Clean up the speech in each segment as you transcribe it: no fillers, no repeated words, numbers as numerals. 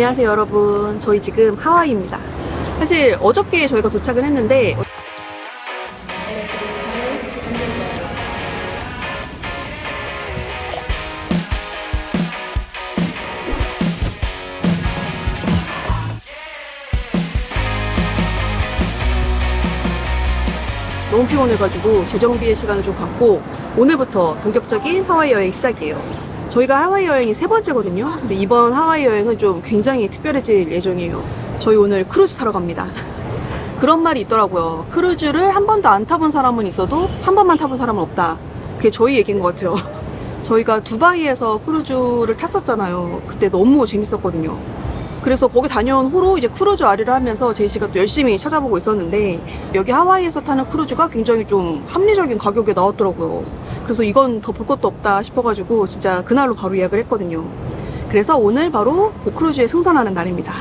안녕하세요 여러분, 저희 지금 하와이입니다. 사실 어저께 저희가 도착은 했는데 너무 피곤해가지고 재정비의 시간을 좀 갖고 오늘부터 본격적인 하와이 여행 시작이에요. 저희가 하와이 여행이 3번째거든요. 근데 이번 하와이 여행은 좀 굉장히 특별해질 예정이에요. 저희 오늘 크루즈 타러 갑니다. 그런 말이 있더라고요. 크루즈를 한 번도 안 타본 사람은 있어도 한 번만 타본 사람은 없다. 그게 저희 얘기인 것 같아요. 저희가 두바이에서 크루즈를 탔었잖아요. 그때 너무 재밌었거든요. 그래서 거기 다녀온 후로 이제 크루즈 아리를 하면서 제이씨가 또 열심히 찾아보고 있었는데 여기 하와이에서 타는 크루즈가 굉장히 좀 합리적인 가격에 나왔더라고요. 그래서 이건 더 볼 것도 없다 싶어가지고 진짜 그날로 바로 예약을 했거든요. 그래서 오늘 바로 그 크루즈에 승선하는 날입니다.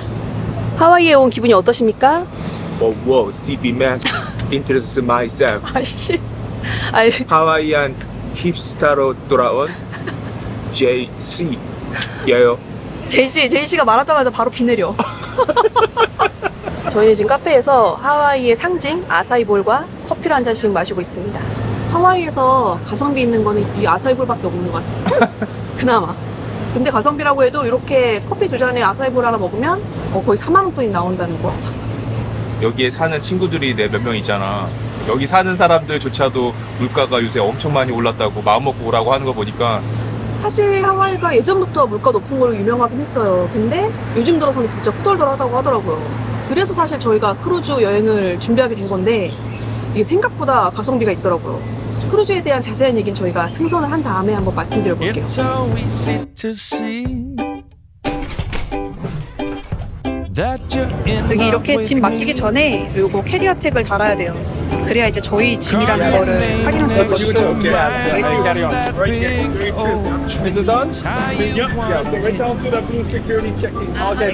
하와이에 온 기분이 어떠십니까? Whoa, CB man, introduce myself. 아이씨. 하와이안 힙스타로 돌아온 JC예요. 제이씨가 말하자마자 바로 비 내려. 저희 지금 카페에서 하와이의 상징 아사이볼과 커피를 한 잔씩 마시고 있습니다. 하와이에서 가성비 있는 거는 이 아사이볼밖에 없는 것 같아요. 그나마. 근데 가성비라고 해도 이렇게 커피 두 잔에 아사이볼 하나 먹으면 거의 4만 원돈이 나온다는 거. 여기에 사는 친구들이 내 몇 명 있잖아. 여기 사는 사람들조차도 물가가 요새 엄청 많이 올랐다고 마음먹고 오라고 하는 거 보니까 사실 하와이가 예전부터 물가 높은 걸로 유명하긴 했어요. 근데 요즘 들어서는 진짜 후덜덜하다고 하더라고요. 그래서 사실 저희가 크루즈 여행을 준비하게 된 건데 이게 생각보다 가성비가 있더라고요. 크루즈에 대한 자세한 얘기는 저희가 승선을 한 다음에 한번 말씀드려 볼게요. 여기 이렇게 짐 맡기기 전에 요거 캐리어 택을 달아야 돼요. 그래야 이제 저희 짐이라는 거를 확인할 수 있거든요.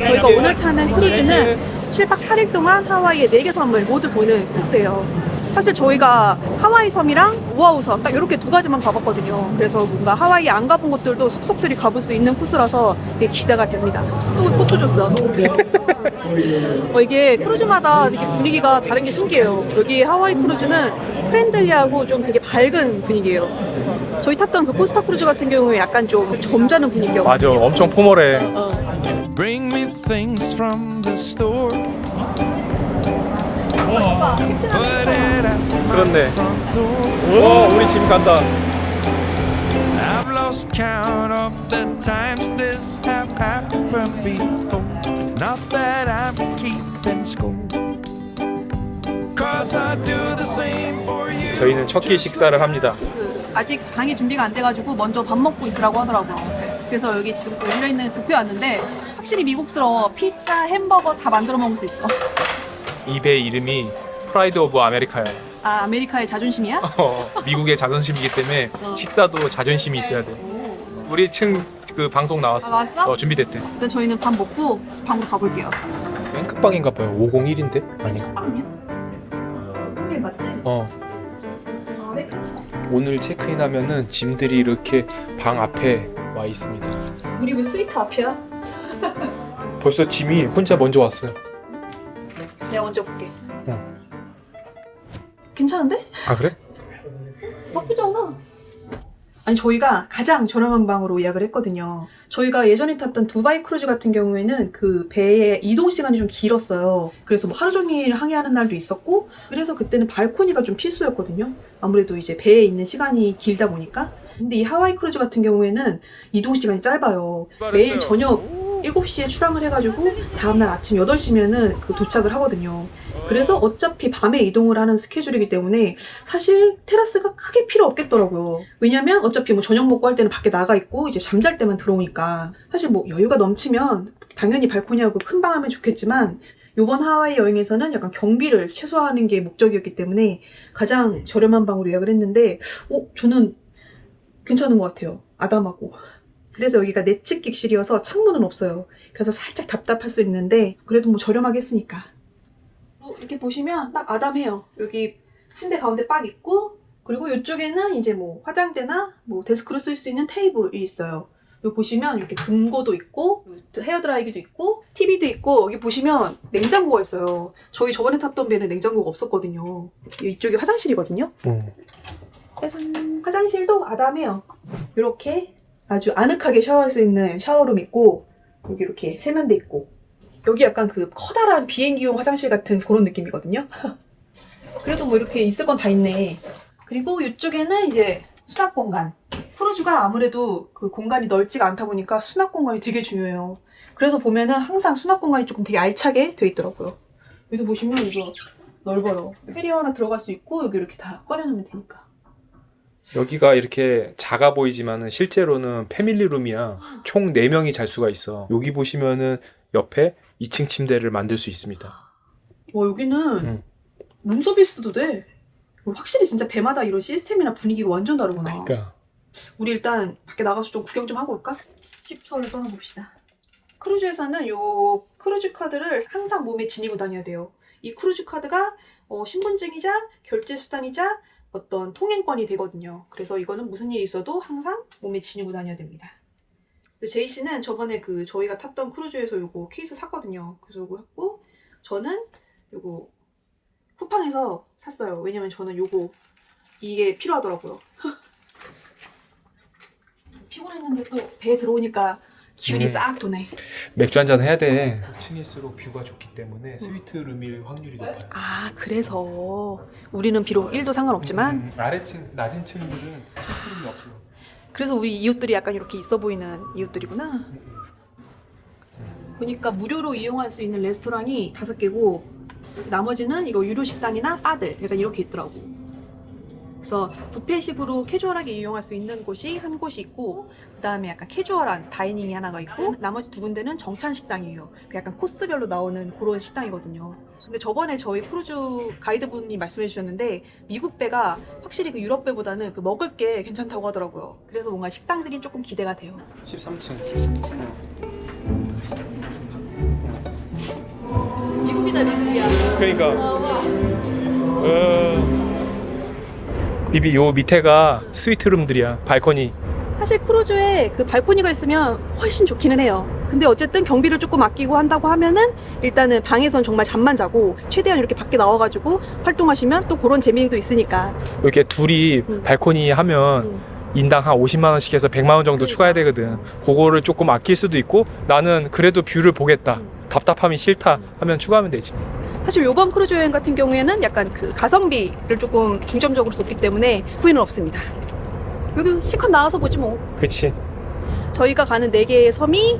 저희가 오늘 타는 크루즈는 7박 8일 동안 하와이의 4개 섬을 모두 도는 코스예요. 사실 저희가 하와이 섬이랑 오아후 섬 딱 이렇게 두 가지만 가봤거든요. 그래서 뭔가 하와이에 안 가본 곳들도 속속들이 가볼 수 있는 코스라서 되게 기대가 됩니다. 또 꽃도 줬어. 이게 크루즈마다 되게 분위기가 다른 게 신기해요. 여기 하와이 크루즈는 프렌들리하고 좀 되게 밝은 분위기예요. 저희 탔던 그 코스타 크루즈 같은 경우에 약간 좀 점잖은 분위기였거든요. 맞아, 엄청 포멀해. Bring me things from the store. 그렇네. 와, 우리 짐 간다. I've lost count of the times this have happened before. Not that I'm keeping score. Cause I do the same for you. 저희는 첫 끼 식사를 합니다. 아직 방이 준비가 안 돼가지고 먼저 밥 먹고 있으라고 하더라고요. 그래서 여기 지금 또 열려있는 뷔페 왔는데 확실히 미국스러워. 피자, 햄버거 다 만들어 먹을 수 있어. 이 배 이름이 프라이드 오브 아메리카야. 아, 아메리카의 자존심이야? 미국의 자존심이기 때문에 식사도 자존심이 있어야 돼. 우리 층 그 방송 나왔어. 나왔어? 준비됐대. 일단 저희는 밥 먹고 방으로 가볼게요. 랭크방인가 봐요. 501인데? 아닌가? 빵이야? 1 맞지? 어. 아, 왜 끝이? 오늘 체크인하면은 짐들이 이렇게 방 앞에 와 있습니다. 우리 왜 스위트 앞이야? 벌써 짐이 혼자 먼저 왔어요. 내가 먼저 볼게. 어. 괜찮은데? 아, 그래? 나쁘지 않아. 아니, 저희가 가장 저렴한 방으로 예약을 했거든요. 저희가 예전에 탔던 두바이 크루즈 같은 경우에는 그 배의 이동 시간이 좀 길었어요. 그래서 뭐 하루 종일 항해하는 날도 있었고, 그래서 그때는 발코니가 좀 필수였거든요. 아무래도 이제 배에 있는 시간이 길다 보니까. 근데 이 하와이 크루즈 같은 경우에는 이동 시간이 짧아요. 매일 저녁 7시에 출항을 해가지고 다음날 아침 8시면은 그 도착을 하거든요. 그래서 어차피 밤에 이동을 하는 스케줄이기 때문에 사실 테라스가 크게 필요 없겠더라고요. 왜냐면 어차피 뭐 저녁 먹고 할 때는 밖에 나가 있고 이제 잠잘 때만 들어오니까 사실 뭐 여유가 넘치면 당연히 발코니하고 큰 방 하면 좋겠지만 이번 하와이 여행에서는 약간 경비를 최소화하는 게 목적이었기 때문에 가장 저렴한 방으로 예약을 했는데 저는 괜찮은 것 같아요. 아담하고. 그래서 여기가 내측 객실이어서 창문은 없어요. 그래서 살짝 답답할 수 있는데 그래도 뭐 저렴하게 했으니까. 이렇게 보시면 딱 아담해요. 여기 침대 가운데 빡 있고 그리고 이쪽에는 이제 뭐 화장대나 뭐 데스크로 쓸 수 있는 테이블이 있어요. 여기 보시면 이렇게 금고도 있고 헤어드라이기도 있고 TV도 있고 여기 보시면 냉장고가 있어요. 저희 저번에 탔던 배는 냉장고가 없었거든요. 이쪽이 화장실이거든요. 짜잔. 화장실도 아담해요. 이렇게 아주 아늑하게 샤워할 수 있는 샤워룸 있고 여기 이렇게 세면대 있고 여기 약간 그 커다란 비행기용 화장실 같은 그런 느낌이거든요. 그래도 뭐 이렇게 있을 건 다 있네. 그리고 이쪽에는 이제 수납 공간. 크루즈가 아무래도 그 공간이 넓지가 않다 보니까 수납 공간이 되게 중요해요. 그래서 보면은 항상 수납 공간이 조금 되게 알차게 돼 있더라고요. 여기도 보시면 이거 넓어요. 캐리어 하나 들어갈 수 있고 여기 이렇게 다 꺼내놓으면 되니까. 여기가 이렇게 작아 보이지만은 실제로는 패밀리룸이야. 총 4명이 잘 수가 있어. 여기 보시면은 옆에 2층 침대를 만들 수 있습니다. 와 여기는 룸서비스도 돼. 확실히 진짜 배마다 이런 시스템이나 분위기가 완전 다르구나. 그러니까 우리 일단 밖에 나가서 좀 구경 좀 하고 올까? 쉽 투어를 떠나봅시다. 크루즈에서는 요 크루즈 카드를 항상 몸에 지니고 다녀야 돼요. 이 크루즈 카드가 신분증이자 결제 수단이자 어떤 통행권이 되거든요. 그래서 이거는 무슨 일이 있어도 항상 몸에 지니고 다녀야 됩니다. 제이 씨는 저번에 그 저희가 탔던 크루즈에서 요거 케이스 샀거든요. 그래서 요거 했고 저는 요거 쿠팡에서 샀어요. 왜냐면 저는 요거 이게 필요하더라고요. 피곤했는데 또 배에 들어오니까 기운이 싹 도네. 맥주 한잔 해야 돼. 5층일수록 뷰가 좋기 때문에 스위트룸일 확률이 높아요. 아 그래서 우리는 비록 1도 상관없지만 아래층 낮은 층들은 스위트룸이 없어. 그래서 우리 이웃들이 약간 이렇게 있어 보이는 이웃들이구나. 보니까 무료로 이용할 수 있는 레스토랑이 5개고 나머지는 이거 유료 식당이나 바들 약간 이렇게 있더라고. 그래서 뷔페식으로 캐주얼하게 이용할 수 있는 곳이 한 곳이 있고 그 다음에 약간 캐주얼한 다이닝이 하나가 있고 나머지 2군데는 정찬 식당이에요. 그 약간 코스별로 나오는 그런 식당이거든요. 근데 저번에 저희 크루즈 가이드분이 말씀해 주셨는데 미국 배가 확실히 그 유럽 배보다는 그 먹을 게 괜찮다고 하더라고요. 그래서 뭔가 식당들이 조금 기대가 돼요. 13층. 미국이다 미국이야. 그러니까 비비 요 밑에가 스위트룸들이야. 발코니. 사실 크루즈에 그 발코니가 있으면 훨씬 좋기는 해요. 근데 어쨌든 경비를 조금 아끼고 한다고 하면은 일단은 방에선 정말 잠만 자고 최대한 이렇게 밖에 나와가지고 활동하시면 또 그런 재미도 있으니까. 이렇게 둘이 발코니 하면 인당 한 50만 원씩 해서 100만 원 정도 추가해야 되거든. 그거를 조금 아낄 수도 있고 나는 그래도 뷰를 보겠다. 답답함이 싫다 하면 추가하면 되지. 사실 요번 크루즈 여행 같은 경우에는 약간 그 가성비를 조금 중점적으로 뒀기 때문에 후회는 없습니다. 여기 실컷 나와서 보지 뭐. 그치. 저희가 가는 4개의 섬이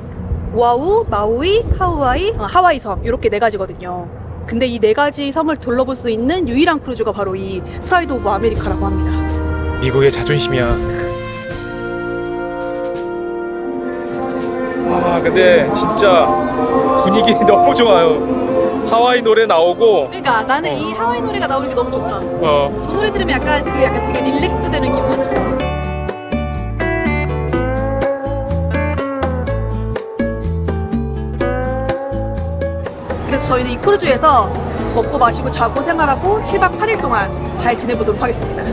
오아우, 마우이, 카우아이, 하와이 섬 이렇게 4가지거든요. 근데 이 4가지 섬을 둘러볼 수 있는 유일한 크루즈가 바로 이 프라이드 오브 아메리카라고 합니다. 미국의 자존심이야. 와 근데 진짜 분위기 너무 좋아요. 하와이 노래 나오고 그러니까 나는 이 하와이 노래가 나오는 게 너무 좋다. 어 저 노래 들으면 약간 되게 릴렉스 되는 기분? 그래서 저희는 이 크루즈에서 먹고 마시고 자고 생활하고 7박 8일 동안 잘 지내보도록 하겠습니다.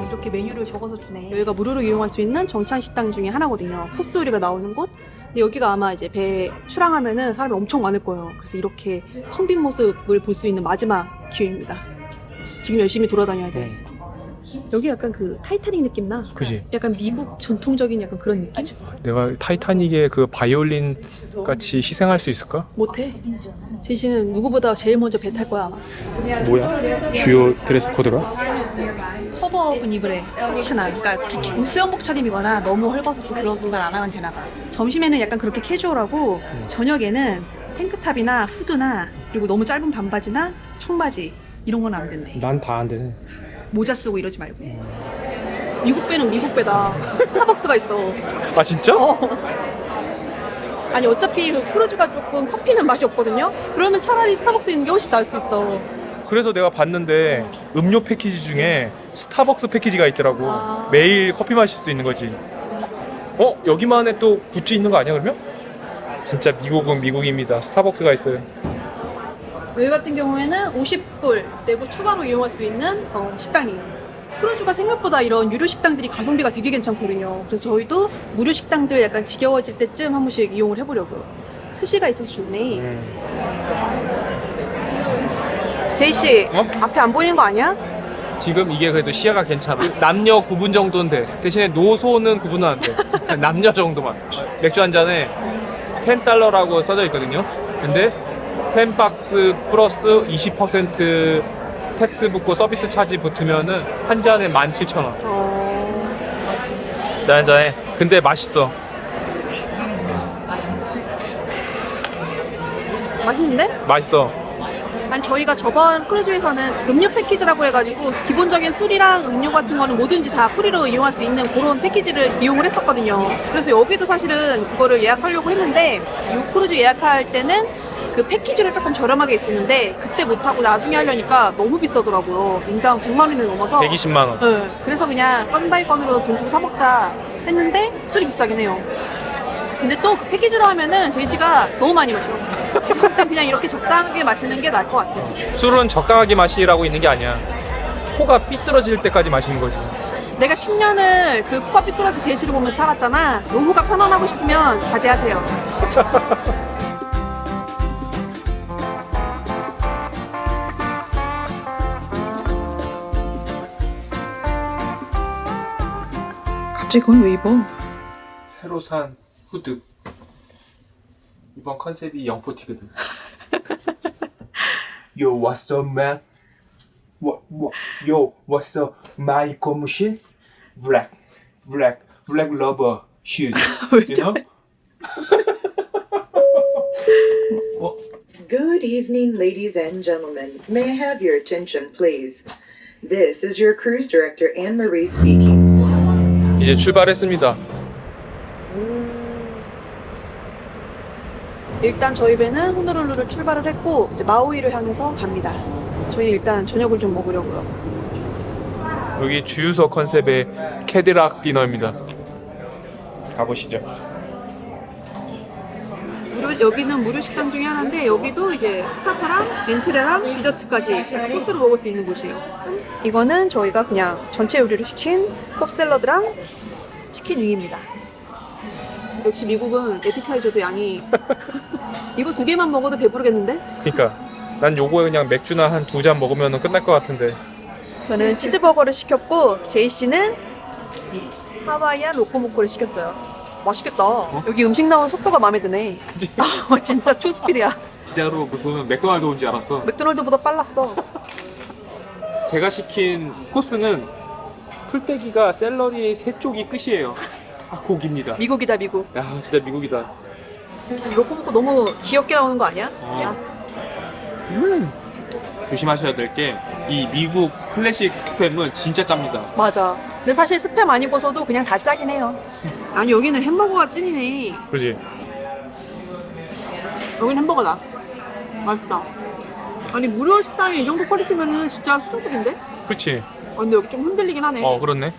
이렇게 메뉴를 적어서 주네. 여기가 무료로 이용할 수 있는 정찬 식당 중에 하나거든요. 코스 요리가 나오는 곳. 근데 여기가 아마 이제 배 출항하면은 사람이 엄청 많을 거예요. 그래서 이렇게 텅 빈 모습을 볼 수 있는 마지막 기회입니다. 지금 열심히 돌아다녀야 돼. 여기 약간 그 타이타닉 느낌 나. 그지. 약간 미국 전통적인 약간 그런 느낌? 내가 타이타닉의 그 바이올린 같이 희생할 수 있을까? 못해. 제시는 누구보다 제일 먼저 배 탈 거야 아마. 뭐야? 주요 드레스 코드가? 커버분 입으래. 괜찮아. 그러니까 수영복 차림이거나 너무 헐벗고 그런 건 안 하면 되나 봐. 점심에는 약간 그렇게 캐주얼하고 저녁에는 탱크탑이나 후드나 그리고 너무 짧은 반바지나 청바지 이런 건 안 된대. 난 다 안 되네. 모자 쓰고 이러지 말고. 미국 배는 미국 배다. 스타벅스가 있어. 아 진짜? 아니 어차피 그 크루즈가 조금 커피는 맛이 없거든요. 그러면 차라리 스타벅스 있는 게 훨씬 나을 수 있어. 그래서 내가 봤는데 음료 패키지 중에 스타벅스 패키지가 있더라고. 매일 커피 마실 수 있는 거지. 여기만에 또 굿즈 있는 거 아니야 그러면? 진짜 미국은 미국입니다. 스타벅스가 있어요. 여기 같은 경우에는 50불 내고 추가로 이용할 수 있는 식당이에요. 크루즈가 생각보다 이런 유료 식당들이 가성비가 되게 괜찮거든요. 그래서 저희도 무료 식당들 약간 지겨워질 때쯤 한 번씩 이용을 해보려고요. 스시가 있어서 좋네. 제이씨, 앞에 안 보이는 거 아니야? 지금 이게 그래도 시야가 괜찮아. 남녀 구분 정도는 돼. 대신에 노소는 구분은 안 돼. 남녀 정도만. 맥주 한 잔에 $10라고 써져 있거든요. 근데 10박스 플러스 20% 텍스 붙고 서비스 차지 붙으면은 한 잔에 17,000원. 한 잔에. 근데 맛있어. 맛있는데? 맛있어. 아니 저희가 저번 크루즈에서는 음료 패키지라고 해가지고 기본적인 술이랑 음료 같은 거는 뭐든지 다 프리로 이용할 수 있는 그런 패키지를 이용을 했었거든요. 그래서 여기도 사실은 그거를 예약하려고 했는데 이 크루즈 예약할 때는 그 패키지를 조금 저렴하게 있었는데 그때 못하고 나중에 하려니까 너무 비싸더라고요. 인당 100만 원이 넘어서 120만 원. 네, 그래서 그냥 건 바이 건으로 돈 주고 사 먹자 했는데 술이 비싸긴 해요. 근데 또 그 패키지로 하면은 제이씨가 너무 많이 마셔. 일단 그냥 이렇게 적당하게 마시는 게 나을 것 같아요. 술은 적당하게 마시라고 있는 게 아니야. 코가 삐뚤어질 때까지 마시는 거지. 내가 10년을 그 코가 삐뚤어진 제이씨를 보면서 살았잖아. 노후가 편안하고 싶으면 자제하세요. 갑자기 그건 왜 입어? 새로 산 후드. 이번 컨셉이 영포티거든. Yo, what's up, man? Yo, what's up, my machine? Black rubber shoes. You know? Good evening, ladies and gentlemen. May I have your attention, please? This is your cruise director, Anne-Marie speaking. 이제 출발했습니다. 일단 저희 배는 호놀룰루를 출발을 했고 이제 마우이를 향해서 갑니다. 저희는 일단 저녁을 좀 먹으려고요. 여기 주유소 컨셉의 캐딜락 디너입니다. 가보시죠. 여기는 무료 식당 중에 하나인데 여기도 이제 스타터랑 엔트레랑 디저트까지 코스로 먹을 수 있는 곳이에요. 이거는 저희가 그냥 전체 요리를 시킨 컵샐러드랑 치킨 윙입니다. 역시 미국은 에피타이저도 양이 이거 2개만 먹어도 배부르겠는데? 그러니까 난 요거에 그냥 맥주나 한 2잔 먹으면 끝날 것 같은데. 저는 치즈버거를 시켰고 제이씨는 하와이안 로코모코를 시켰어요. 맛있겠다. 여기 음식 나오는 속도가 마음에 드네. 진짜 초스피드야. 진짜로 보면 맥도날드 온 줄 알았어. 맥도날드보다 빨랐어. 제가 시킨 코스는 풀떼기가 샐러리 3쪽이 끝이에요. 다 고기입니다. 미국이다 미국. 야, 진짜 미국이다. 로코모코 너무 귀엽게 나오는 거 아니야? 조심하셔야 될 게 이 미국 클래식 스팸은 진짜 짭니다. 맞아. 근데 사실 스팸 아니고서도 그냥 다 짜긴 해요. 아니 여기는 햄버거가 찐이네. 그지? 여긴 햄버거다. 맛있다. 아니 무료 식당이 이 정도 퀄리티면은 진짜 수준급인데? 그렇지. 근데 여기 좀 흔들리긴 하네. 그렇네.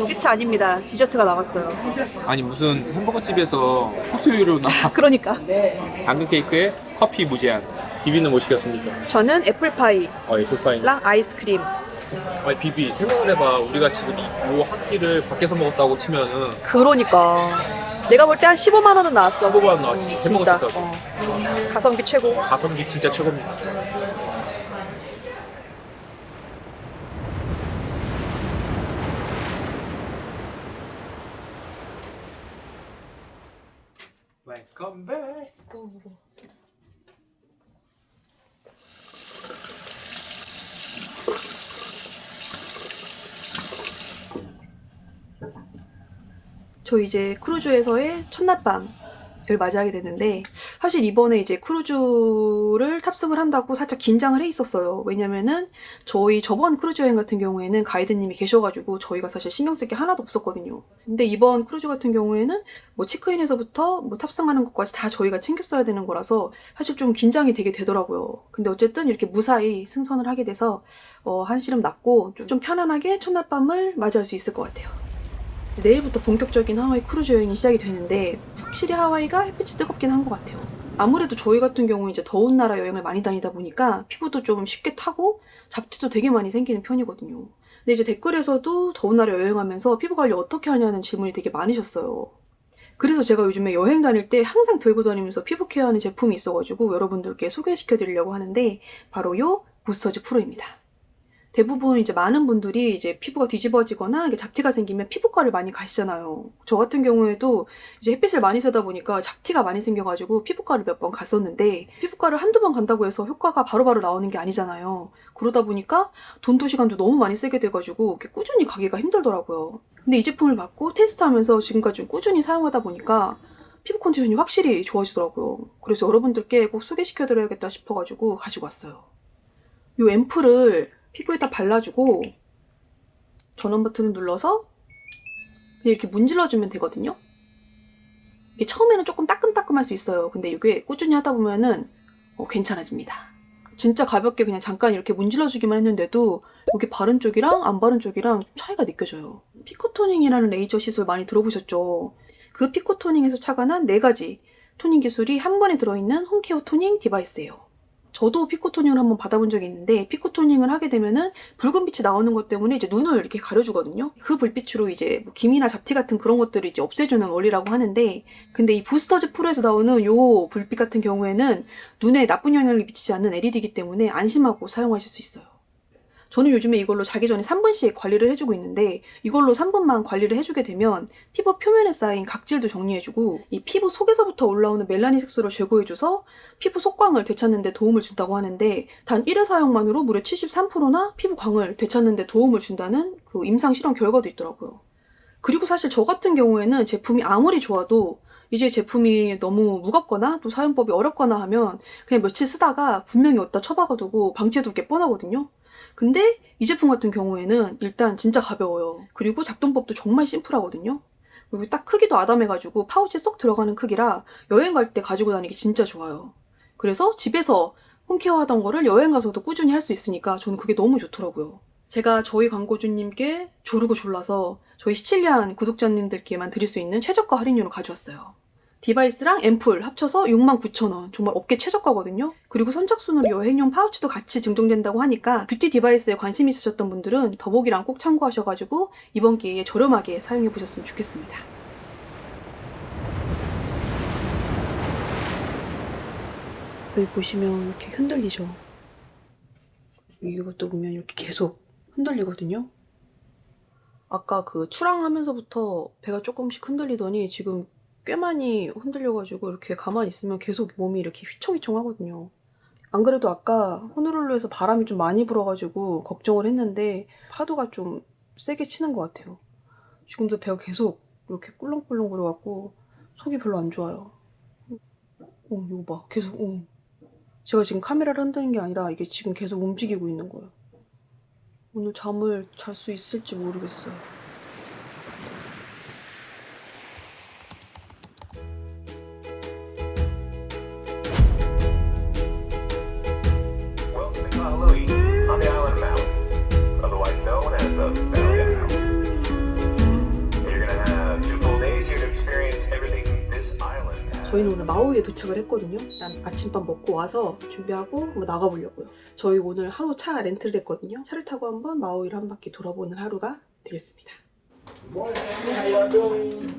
끝이 아닙니다. 디저트가 나왔어요. 아니 무슨 햄버거 집에서 코스 요리로 나와. 그러니까. 당근 케이크에 커피 무제한. 비비는 뭐 시켰습니까? 저는 애플파이랑 애플파이. 아이스크림. 아니 비비 생각을 해봐. 우리가 지금 이 한 끼를 밖에서 먹었다고 치면은 그러니까. 내가 볼 때 한 15만 원은 나왔어. 15만 원 나왔지. 햄버거 진짜. 집값. 가성비 최고. 가성비 진짜 최고입니다. Welcome back. 저 이제 크루즈에서의 첫날 밤을 맞이하게 됐는데 사실 이번에 이제 크루즈를 탑승을 한다고 살짝 긴장을 해 있었어요. 왜냐면은 저희 저번 크루즈 여행 같은 경우에는 가이드님이 계셔가지고 저희가 사실 신경 쓸 게 하나도 없었거든요. 근데 이번 크루즈 같은 경우에는 뭐 체크인에서부터 뭐 탑승하는 것까지 다 저희가 챙겼어야 되는 거라서 사실 좀 긴장이 되게 되더라고요. 근데 어쨌든 이렇게 무사히 승선을 하게 돼서 한시름 났고 좀 편안하게 첫날 밤을 맞이할 수 있을 것 같아요. 이제 내일부터 본격적인 하와이 크루즈 여행이 시작이 되는데 확실히 하와이가 햇빛이 뜨겁긴 한 것 같아요. 아무래도 저희 같은 경우 이제 더운 나라 여행을 많이 다니다 보니까 피부도 좀 쉽게 타고 잡티도 되게 많이 생기는 편이거든요. 근데 이제 댓글에서도 더운 나라 여행하면서 피부 관리 어떻게 하냐는 질문이 되게 많으셨어요. 그래서 제가 요즘에 여행 다닐 때 항상 들고 다니면서 피부 케어하는 제품이 있어가지고 여러분들께 소개시켜 드리려고 하는데 바로 요 부스터즈 프로입니다. 대부분 이제 많은 분들이 이제 피부가 뒤집어지거나 이게 잡티가 생기면 피부과를 많이 가시잖아요. 저 같은 경우에도 이제 햇빛을 많이 쐬다 보니까 잡티가 많이 생겨가지고 피부과를 몇 번 갔었는데 피부과를 한두 번 간다고 해서 효과가 바로바로 나오는 게 아니잖아요. 그러다 보니까 돈도 시간도 너무 많이 쓰게 돼가지고 꾸준히 가기가 힘들더라고요. 근데 이 제품을 받고 테스트하면서 지금까지 좀 꾸준히 사용하다 보니까 피부 컨디션이 확실히 좋아지더라고요. 그래서 여러분들께 꼭 소개시켜드려야겠다 싶어가지고 가지고 왔어요. 이 앰플을 피부에다 발라주고 전원 버튼을 눌러서 그냥 이렇게 문질러주면 되거든요. 이게 처음에는 조금 따끔따끔할 수 있어요. 근데 이게 꾸준히 하다 보면은 괜찮아집니다. 진짜 가볍게 그냥 잠깐 이렇게 문질러주기만 했는데도 여기 바른 쪽이랑 안 바른 쪽이랑 좀 차이가 느껴져요. 피코토닝이라는 레이저 시술 많이 들어보셨죠? 그 피코토닝에서 착안한 4가지 토닝 기술이 한 번에 들어있는 홈케어 토닝 디바이스예요. 저도 피코토닝을 한번 받아본 적이 있는데 피코토닝을 하게 되면은 붉은 빛이 나오는 것 때문에 이제 눈을 이렇게 가려주거든요. 그 불빛으로 이제 뭐 기미나 잡티 같은 그런 것들을 이제 없애주는 원리라고 하는데 근데 이 부스터즈 프로에서 나오는 요 불빛 같은 경우에는 눈에 나쁜 영향을 미치지 않는 LED이기 때문에 안심하고 사용하실 수 있어요. 저는 요즘에 이걸로 자기 전에 3분씩 관리를 해주고 있는데 이걸로 3분만 관리를 해주게 되면 피부 표면에 쌓인 각질도 정리해주고 이 피부 속에서부터 올라오는 멜라닌 색소를 제거해줘서 피부 속광을 되찾는 데 도움을 준다고 하는데 단 1회 사용만으로 무려 73%나 피부 광을 되찾는 데 도움을 준다는 그 임상 실험 결과도 있더라고요. 그리고 사실 저 같은 경우에는 제품이 아무리 좋아도 이제 제품이 너무 무겁거나 또 사용법이 어렵거나 하면 그냥 며칠 쓰다가 분명히 어디다 처박아두고 방치해둘 게 뻔하거든요. 근데 이 제품 같은 경우에는 일단 진짜 가벼워요. 그리고 작동법도 정말 심플하거든요. 그리고 딱 크기도 아담해가지고 파우치에 쏙 들어가는 크기라 여행 갈 때 가지고 다니기 진짜 좋아요. 그래서 집에서 홈케어 하던 거를 여행 가서도 꾸준히 할 수 있으니까 저는 그게 너무 좋더라고요. 제가 저희 광고주님께 조르고 졸라서 저희 시칠리안 구독자님들께만 드릴 수 있는 최저가 할인율을 가져왔어요. 디바이스랑 앰플 합쳐서 69,000원. 정말 업계 최저가거든요. 그리고 선착순으로 여행용 파우치도 같이 증정된다고 하니까 뷰티 디바이스에 관심 있으셨던 분들은 더보기랑 꼭 참고하셔가지고 이번 기회에 저렴하게 사용해보셨으면 좋겠습니다. 여기 보시면 이렇게 흔들리죠? 이것도 보면 이렇게 계속 흔들리거든요. 아까 그 출항하면서부터 배가 조금씩 흔들리더니 지금 꽤 많이 흔들려가지고 이렇게 가만히 있으면 계속 몸이 이렇게 휘청휘청 하거든요. 안 그래도 아까 호놀룰루에서 바람이 좀 많이 불어가지고 걱정을 했는데 파도가 좀 세게 치는 것 같아요. 지금도 배가 계속 이렇게 꿀렁꿀렁 거려갖고 속이 별로 안 좋아요. 이거 봐. 계속 제가 지금 카메라를 흔드는 게 아니라 이게 지금 계속 움직이고 있는 거예요. 오늘 잠을 잘 수 있을지 모르겠어요. Welcome to Honolulu, on the island of Maui, otherwise known as the Valley of Maui. You're gonna have 2 full days here to experience everything this island has. 저희는 오늘 마우이에 도착을 했거든요. 일단 아침밥 먹고 와서 준비하고 한번 나가보려고요. 저희 오늘 하루 차 렌트를 했거든요. 차를 타고 한번 마우이를 한 바퀴 돌아보는 하루가 되겠습니다.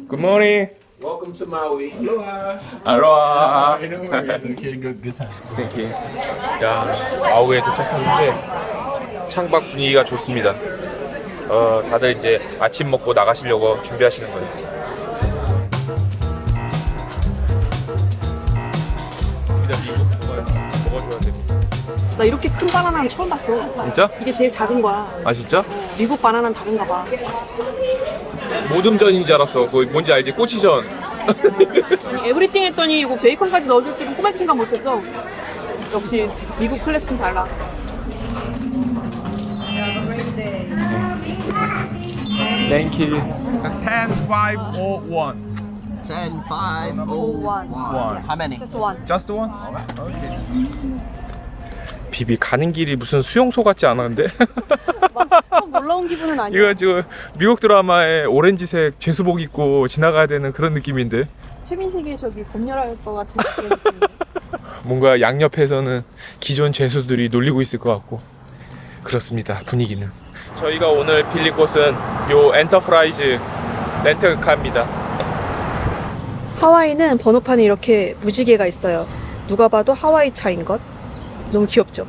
Good morning. Welcome to Maui. Aloha. 알로하. No worries. Okay, good time. Thank you. 야, 마우이에 도착했는데 창밖 분위기가 좋습니다. 다들 이제 아침 먹고 나가시려고 준비하시는 거예요. 일단 미국 먹어줘야 돼. 나 이렇게 큰 바나나는 처음 봤어. 진짜? 이게 제일 작은 거야. 아 진짜? 미국 바나나는 다른가 봐. 모듬전인 줄 알았어. 그거 뭔지 알지? 꼬치전. 아니 에브리띵 했더니 이거 베이컨까지 넣어줄 줄은 꼬말 생각 못했어. 역시 미국 클래스는 달라. Thank you. 10501. 1. 10-5-0-1. How many? Just one. Just the one? 비비 가는 길이 무슨 수용소 같지 않았는데? 막 놀러 온 기분은 아니야. 이거 지금 미국 드라마에 오렌지색 죄수복 입고 지나가야 되는 그런 느낌인데 최민식이 저기 검열할 것 같은 그런 느낌. 뭔가 양옆에서는 기존 죄수들이 놀리고 있을 것 같고 그렇습니다. 분위기는. 저희가 오늘 빌릴 곳은 요 엔터프라이즈 렌트카입니다. 하와이는 번호판에 이렇게 무지개가 있어요. 누가 봐도 하와이 차인 것. 너무 귀엽죠?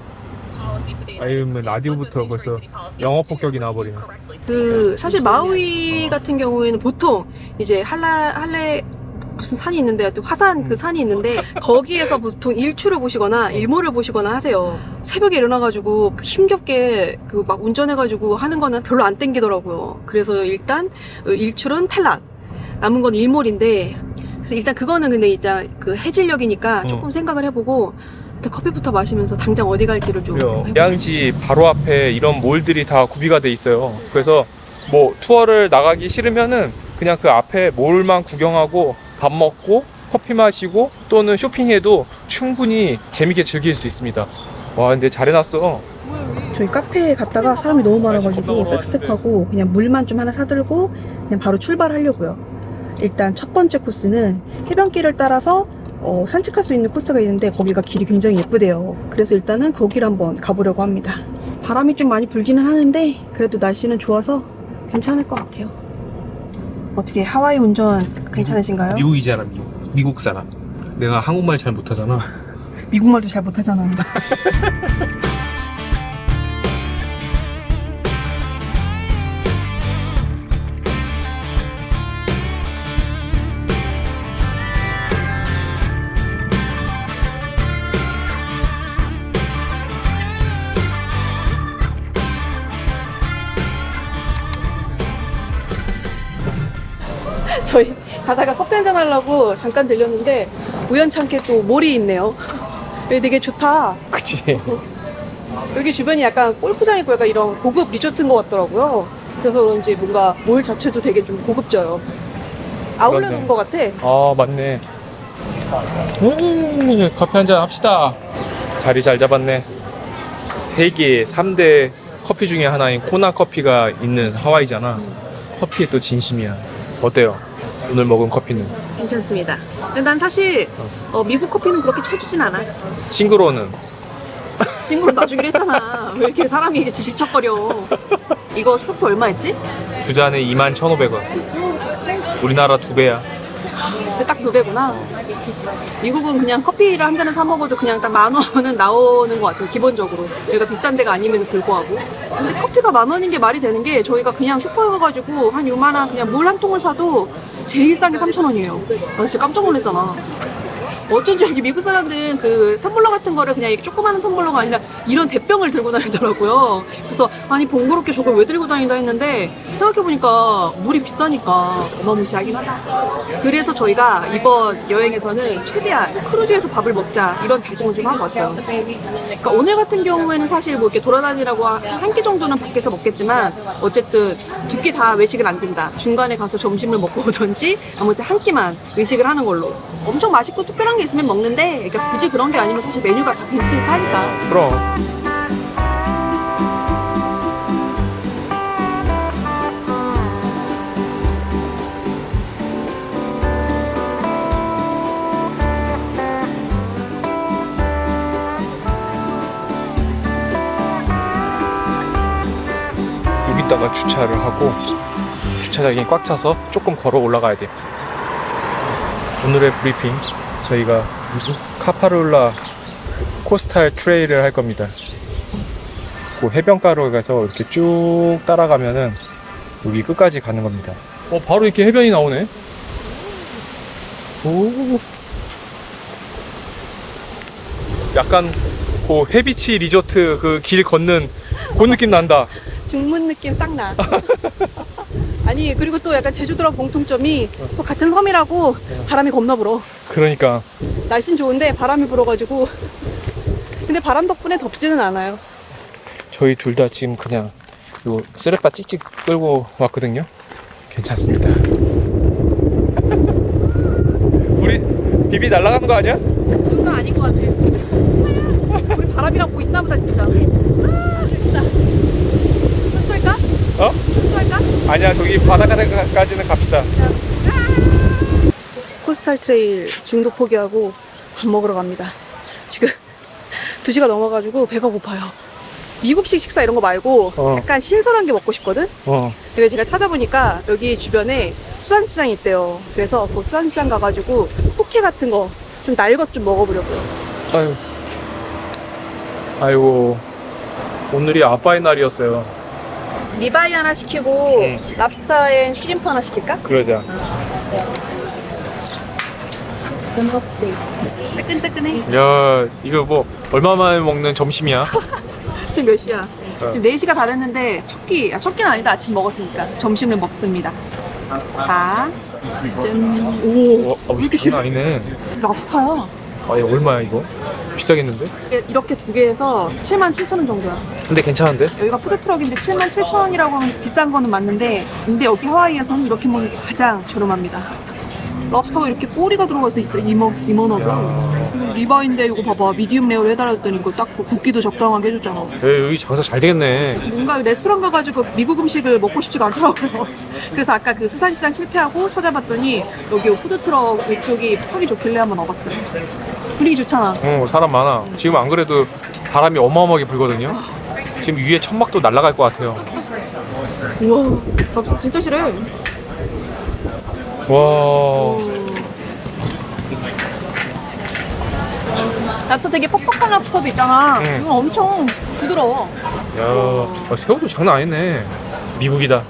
아유, 라디오부터 벌써 영어 폭격이 나와버리네. 그 사실 마우이 같은 경우에는 보통 이제 할래 무슨 산이 있는데 하여튼 화산 그 산이 있는데 거기에서 보통 일출을 보시거나 일몰을 보시거나 하세요. 새벽에 일어나가지고 힘겹게 그 막 운전해가지고 하는 거는 별로 안 땡기더라고요. 그래서 일단 일출은 탈락. 남은 건 일몰인데 그래서 일단 그거는 근데 일단 그 해질녘이니까 조금 생각을 해보고 일단 커피부터 마시면서 당장 어디 갈지를 좀 그래요. 해보죠. 양지 바로 앞에 이런 몰들이 다 구비가 돼 있어요. 그래서 뭐 투어를 나가기 싫으면은 그냥 그 앞에 몰만 구경하고 밥 먹고 커피 마시고 또는 쇼핑해도 충분히 재밌게 즐길 수 있습니다. 와 근데 잘 해놨어. 저희 카페에 갔다가 사람이 너무 많아가지고 백스텝하고 그냥 물만 좀 하나 사들고 그냥 바로 출발하려고요. 일단 첫 번째 코스는 해변길을 따라서 산책할 수 있는 코스가 있는데 거기가 길이 굉장히 예쁘대요. 그래서 일단은 거기를 한번 가보려고 합니다. 바람이 좀 많이 불기는 하는데 그래도 날씨는 좋아서 괜찮을 것 같아요. 어떻게 하와이 운전 괜찮으신가요? 미국이잖아, 미국 사람. 내가 한국말 잘 못하잖아. 미국말도 잘 못하잖아. 저희 가다가 커피 한잔 하려고 잠깐 들렸는데 우연찮게 또 몰이 있네요. 여기 되게 좋다. 그치? 여기 주변이 약간 골프장 있고 약간 이런 고급 리조트인 것 같더라고요. 그래서 그런지 뭔가 몰 자체도 되게 좀 고급져요. 아울렛 그러네. 온 것 같아. 아 맞네. 커피 한잔 합시다. 자리 잘 잡았네. 세계 3대 커피 중에 하나인 코나 커피가 있는 하와이잖아. 커피에 또 진심이야. 어때요? 오늘 먹은 커피는? 괜찮습니다. 근데 난 사실 미국 커피는 그렇게 쳐주진 않아. 싱그러우는? 친구로 놔주기로 했잖아. 왜 이렇게 사람이 질척거려. 이거 커피 얼마였지? 두 잔에 21,500원. 우리나라 2배야. 진짜 딱 2배구나. 미국은 그냥 커피를 한 잔을 사 먹어도 그냥 딱 10,000원은 나오는 것 같아요. 기본적으로. 여기가 비싼 데가 아님에도 불구하고. 근데 커피가 10,000원인 게 말이 되는 게 저희가 그냥 슈퍼에 가가지고 한 요만한 그냥 물 한 통을 사도 제일 싼 게 3,000원이에요. 나 진짜 깜짝 놀랐잖아. 어쩐지 여기 미국 사람들은 그 텀블러 같은 거를 그냥 이렇게 조그마한 텀블러가 아니라 이런 대병을 들고 다니더라고요. 그래서 아니 번거롭게 저걸 왜 들고 다닌다 했는데 생각해보니까 물이 비싸니까 어마무시하긴 하다. 그래서 저희가 이번 여행에서는 최대한 크루즈에서 밥을 먹자 이런 다짐을 좀 하고 왔어요. 그러니까 오늘 같은 경우에는 사실 뭐 이렇게 돌아다니라고 한 끼 정도는 밖에서 먹겠지만 어쨌든 2끼 다 외식을 안 된다. 중간에 가서 점심을 먹고 오든지 아무튼 한 끼만 외식을 하는 걸로. 엄청 맛있고 특별한 게 있으면 먹는데 그러니까 굳이 그런 게 아니면 사실 메뉴가 다 비슷비슷하니까. 그럼. 여기다가 주차를 하고 주차장이 꽉 차서 조금 걸어 올라가야 돼. 오늘의 브리핑, 저희가 카파룰라 코스탈 트레일을 할 겁니다. 그 해변가로 가서 이렇게 쭉 따라가면은 여기 끝까지 가는 겁니다. 바로 이렇게 해변이 나오네. 오. 약간 그 해비치 리조트 그 길 걷는 그 느낌 난다. 중문 느낌 싹 나. 아니 그리고 또 약간 제주도랑 공통점이 또 같은 섬이라고 바람이 겁나 불어. 그러니까 날씨는 좋은데 바람이 불어가지고 근데 바람 덕분에 덥지는 않아요. 저희 둘 다 지금 그냥 요 쓰레빠 찍찍 끌고 왔거든요. 괜찮습니다. 우리 비비 날아가는 거 아니야? 그건 아닌 것 같아. 우리 바람이랑 뭐 있나 보다 진짜. 아 진짜. 쏠까? 어? 쏠까? 아니야, 저기 바닷가까지는 갑시다. 코스탈 트레일 중도 포기하고 밥 먹으러 갑니다. 지금 2시가 넘어가지고 배가 고파요. 미국식 식사 이런 거 말고 약간 신선한 게 먹고 싶거든? 그래서 제가 찾아보니까 여기 주변에 수산시장이 있대요. 그래서 그 수산시장 가가지고 포케 같은 거 좀 날 것 좀 먹어보려고요. 아유. 아이고. 오늘이 아빠의 날이었어요. 리바이 하나 시키고 랍스터 앤 슈림프 하나 시킬까? 그러자. 뜨끈뜨끈해. 야, 이거 뭐 얼마 만에 먹는 점심이야? 지금 몇 시야? 지금 4시가 다 됐는데 첫 끼는 아니다. 아침 먹었으니까 점심을 먹습니다. 자, 짠. 오, 왜 이렇게 장난 아니네. 랍스타야. 아니, 얼마야 이거? 비싸겠는데? 이렇게 2개에서 77,000원 정도야. 근데 괜찮은데? 여기가 푸드트럭인데 77,000원이라고 하면 비싼 거는 맞는데, 근데 여기 하와이에서는 이렇게 먹는 게 가장 저렴합니다. 랍스터가 이렇게 꼬리가 들어가서 있다. 이만하죠? 리바인데 이거 봐봐. 미디움 레어로 해달랬더니 이거 딱 굵기도 적당하게 해줬잖아. 여기 장사 잘 되겠네. 뭔가 레스토랑 가가지고 미국 음식을 먹고 싶지가 않더라고요. 그래서 아까 그 수산시장 실패하고 찾아봤더니 여기 푸드트럭 이쪽이 평이 좋길래 한번 와봤어요. 분위기 좋잖아. 사람 많아. 지금 안 그래도 바람이 어마어마하게 불거든요. 지금 위에 천막도 날아갈 것 같아요. 우와, 나 진짜 싫어. 와. 랍스터 되게 퍽퍽한 랍스터도 있잖아. 이건 엄청 부드러워. 야, 새우도 장난 아니네. 미국이다.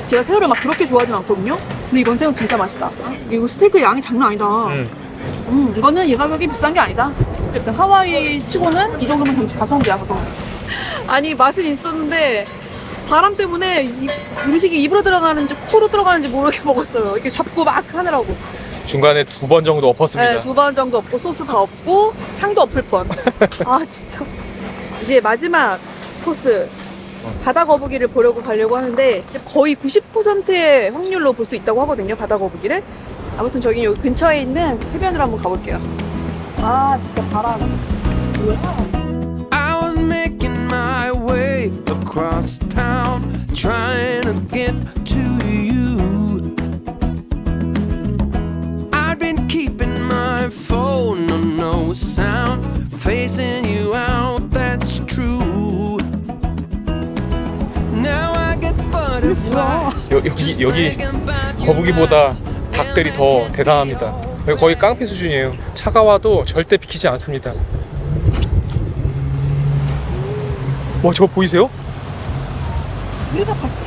제가 새우를 막 그렇게 좋아하진 않거든요. 근데 이건 새우 진짜 맛있다. 이거 스테이크 양이 장난 아니다. 이거는 이 가격이 비싼 게 아니다. 어쨌든 하와이 치고는 이 정도면 그냥 가성비야, 가성비. 아니 맛은 있었는데 바람 때문에 이 음식이 입으로 들어가는지 코로 들어가는지 모르게 먹었어요. 이렇게 잡고 막 하느라고. 중간에 2번 정도 엎었습니다. 네, 2번 정도 엎고 소스 다 엎고 상도 엎을 뻔. 아 진짜. 이제 마지막 코스 바다 거북이를 보려고 가려고 하는데 거의 90%의 확률로 볼 수 있다고 하거든요. 바다 거북이를. 아무튼 저기 여기 근처에 있는 해변으로 한번 가볼게요. 아 진짜 바람. I was making my way across town, trying to get to you. I've been keeping my phone on no sound, facing you out, that's true. Now I get butterflies. 여기 거북이보다 닭들이 더 대단합니다. 여기 거의 깡패 수준이에요. 차가 와도 절대 비키지 않습니다. 와, 저거 보이세요? 우리가 같이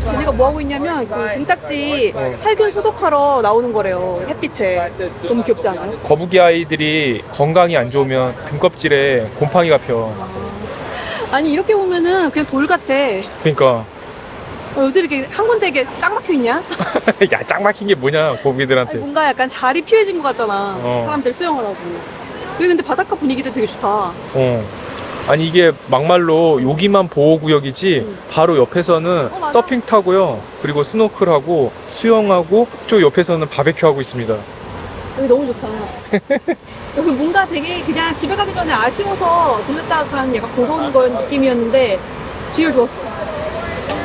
쟤네가 뭐 하고 있냐면 그 등딱지 살균 소독하러 나오는 거래요. 햇빛에. 너무 귀엽지 않아요? 거북이 아이들이 건강이 안 좋으면 등껍질에 곰팡이가 펴. 아니 이렇게 보면은 그냥 돌 같아. 그러니까 어디 이렇게 한 군데 이게 짱 막혀 있냐? 야, 짱 막힌 게 뭐냐 거북이들한테. 뭔가 약간 자리 피해진 것 같잖아. 어. 사람들 수영을 하고. 여기 근데 바닷가 분위기도 되게 좋다. 아니 이게 막말로 여기만 보호구역이지 바로 옆에서는 맞아. 서핑 타고요, 그리고 스노클하고 수영하고 저 옆에서는 바베큐 하고 있습니다. 여기 너무 좋다. 여기 뭔가 되게 그냥 집에 가기 전에 아쉬워서 들렸다 가는 약간 그런 거 느낌이었는데 제일 좋았어.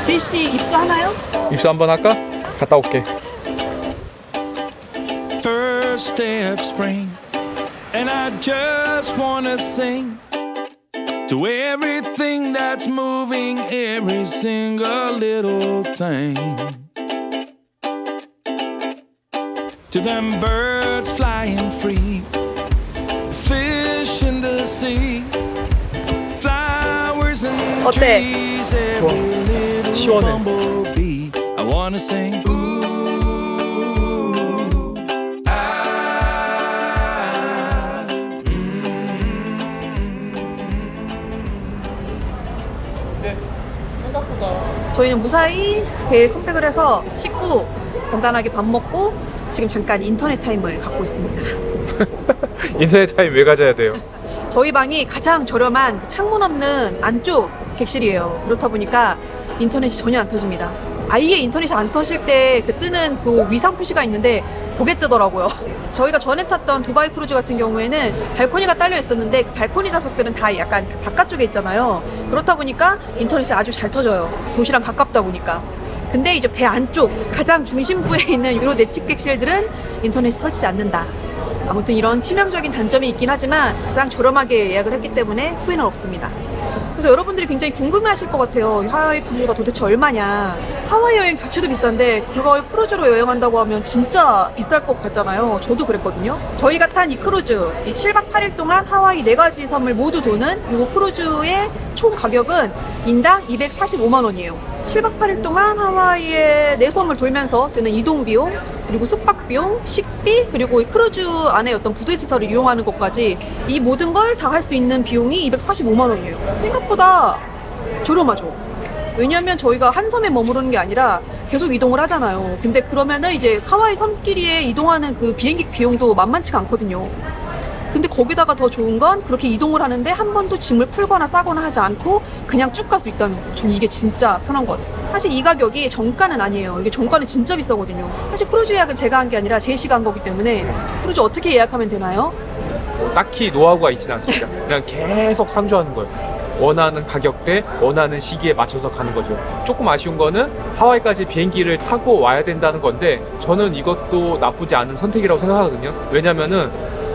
제이씨 입수하나요? 입수 한번 할까? 갔다 올게. First day of spring, and I just wanna sing to everything that's moving, every single little thing. To them birds flying free, fish in the sea, flowers and 어때? trees, every little 시원해. bumblebee. I wanna sing. Ooh, 저희는 무사히 배에 컴백을 해서 씻고 간단하게 밥 먹고 지금 잠깐 인터넷 타임을 갖고 있습니다. 인터넷 타임 왜 가져야 돼요? 저희 방이 가장 저렴한 그 창문 없는 안쪽 객실이에요. 그렇다 보니까 인터넷이 전혀 안 터집니다. 아예 인터넷이 안 터질 때 그 뜨는 그 위상 표시가 있는데 고개 뜨더라고요. 저희가 전에 탔던 두바이 크루즈 같은 경우에는 발코니가 딸려 있었는데 그 발코니 좌석들은 다 약간 그 바깥쪽에 있잖아요. 그렇다 보니까 인터넷이 아주 잘 터져요. 도시랑 가깝다 보니까. 근데 이제 배 안쪽 가장 중심부에 있는 이런 내측 객실들은 인터넷이 터지지 않는다. 아무튼 이런 치명적인 단점이 있긴 하지만 가장 저렴하게 예약을 했기 때문에 후회는 없습니다. 그래서 여러분들이 굉장히 궁금해하실 것 같아요. 이 하와이 크루즈가 도대체 얼마냐. 하와이 여행 자체도 비싼데 그걸 크루즈로 여행한다고 하면 진짜 비쌀 것 같잖아요. 저도 그랬거든요. 저희가 탄 이 크루즈, 이 7박 8일 동안 하와이 4가지 섬을 모두 도는 이 크루즈의 총 가격은 인당 245만 원이에요. 7박 8일 동안 하와이의 4섬을 돌면서 드는 이동 비용, 그리고 숙박 비용, 식비, 그리고 이 크루즈 안에 어떤 부두시설을 이용하는 것까지 이 모든 걸 다 할 수 있는 비용이 245만 원이에요. 생각보다 저렴하죠. 왜냐면 저희가 한 섬에 머무르는 게 아니라 계속 이동을 하잖아요. 근데 그러면은 이제 하와이 섬끼리에 이동하는 그 비행기 비용도 만만치가 않거든요. 근데 거기다가 더 좋은 건 그렇게 이동을 하는데 한 번도 짐을 풀거나 싸거나 하지 않고 그냥 쭉 갈 수 있다는 거. 저는 이게 진짜 편한 것 같아요. 사실 이 가격이 정가는 아니에요. 이게 정가는 진짜 비싸거든요. 사실 크루즈 예약은 제가 한 게 아니라 제시가 한 거기 때문에 크루즈 어떻게 예약하면 되나요? 딱히 노하우가 있진 않습니다. 그냥 계속 상주하는 거예요. 원하는 가격대, 원하는 시기에 맞춰서 가는 거죠. 조금 아쉬운 거는 하와이까지 비행기를 타고 와야 된다는 건데 저는 이것도 나쁘지 않은 선택이라고 생각하거든요. 왜냐면은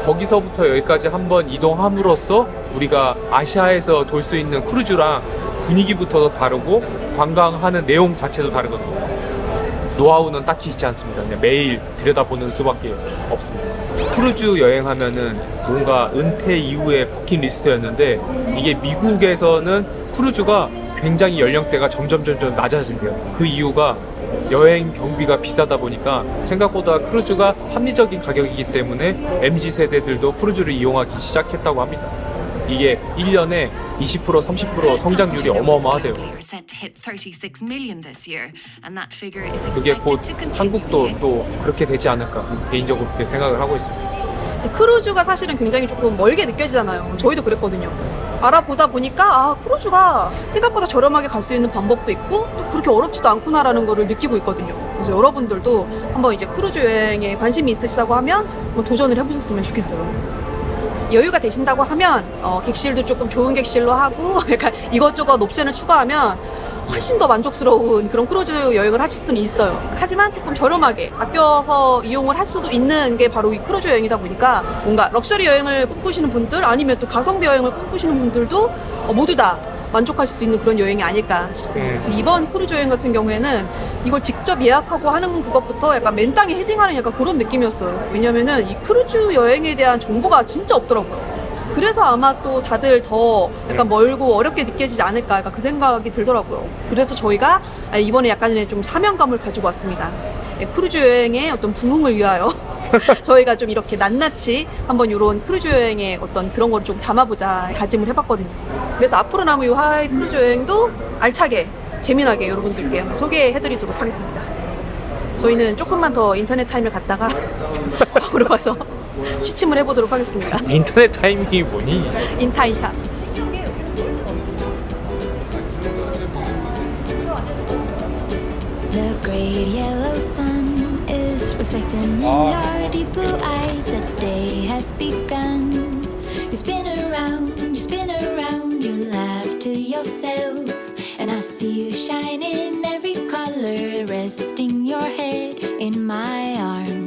거기서부터 여기까지 한번 이동함으로써 우리가 아시아에서 돌 수 있는 크루즈랑 분위기부터도 다르고 관광하는 내용 자체도 다르거든요. 노하우는 딱히 있지 않습니다. 그냥 매일 들여다보는 수밖에 없습니다. 크루즈 여행하면은 뭔가 은퇴 이후의 버킷리스트였는데 이게 미국에서는 크루즈가 굉장히 연령대가 점점 낮아진대요. 그 이유가 여행 경비가 비싸다 보니까 생각보다 크루즈가 합리적인 가격이기 때문에 MZ세대들도 크루즈를 이용하기 시작했다고 합니다. 이게 1년에 20% 30% 성장률이 어마어마하대요. 그게 곧 한국도 또 그렇게 되지 않을까 개인적으로 그렇게 생각을 하고 있습니다. 크루즈가 사실은 굉장히 조금 멀게 느껴지잖아요. 저희도 그랬거든요. 알아보다 보니까 아 크루즈가 생각보다 저렴하게 갈 수 있는 방법도 있고 또 그렇게 어렵지도 않구나라는 거를 느끼고 있거든요. 그래서 여러분들도 한번 이제 크루즈 여행에 관심이 있으시다고 하면 한번 도전을 해보셨으면 좋겠어요. 여유가 되신다고 하면 객실도 조금 좋은 객실로 하고 약간 이것저것 옵션을 추가하면 훨씬 더 만족스러운 그런 크루즈 여행을 하실 수는 있어요. 하지만 조금 저렴하게 아껴서 이용을 할 수도 있는 게 바로 이 크루즈 여행이다 보니까 뭔가 럭셔리 여행을 꿈꾸시는 분들 아니면 또 가성비 여행을 꿈꾸시는 분들도 모두 다 만족하실 수 있는 그런 여행이 아닐까 싶습니다. 그래서 이번 크루즈 여행 같은 경우에는 이걸 직접 예약하고 하는 그것부터 약간 맨땅에 헤딩하는 약간 그런 느낌이었어요. 왜냐면은 이 크루즈 여행에 대한 정보가 진짜 없더라고요. 그래서 아마 또 다들 더 약간 멀고 어렵게 느껴지지 않을까 약간 그 생각이 들더라고요. 그래서 저희가 이번에 약간의 좀 사명감을 가지고 왔습니다. 크루즈 여행의 어떤 부흥을 위하여 저희가 좀 이렇게 낱낱이 한번 이런 크루즈 여행의 어떤 그런 걸 좀 담아보자 다짐을 해봤거든요. 그래서 앞으로 남은 이 하와이 크루즈 여행도 알차게 재미나게 여러분들께 한번 소개해드리도록 하겠습니다. 저희는 조금만 더 인터넷 타임을 갖다가 방으로 가서 취침을 해보도록 하겠습니다. 인터넷 타이밍이 뭐니? 인타. The great yellow sun is reflecting in your deep blue eyes. The day has begun. You spin around, you laugh to yourself. And I see you shine in every color, resting your head in my arms.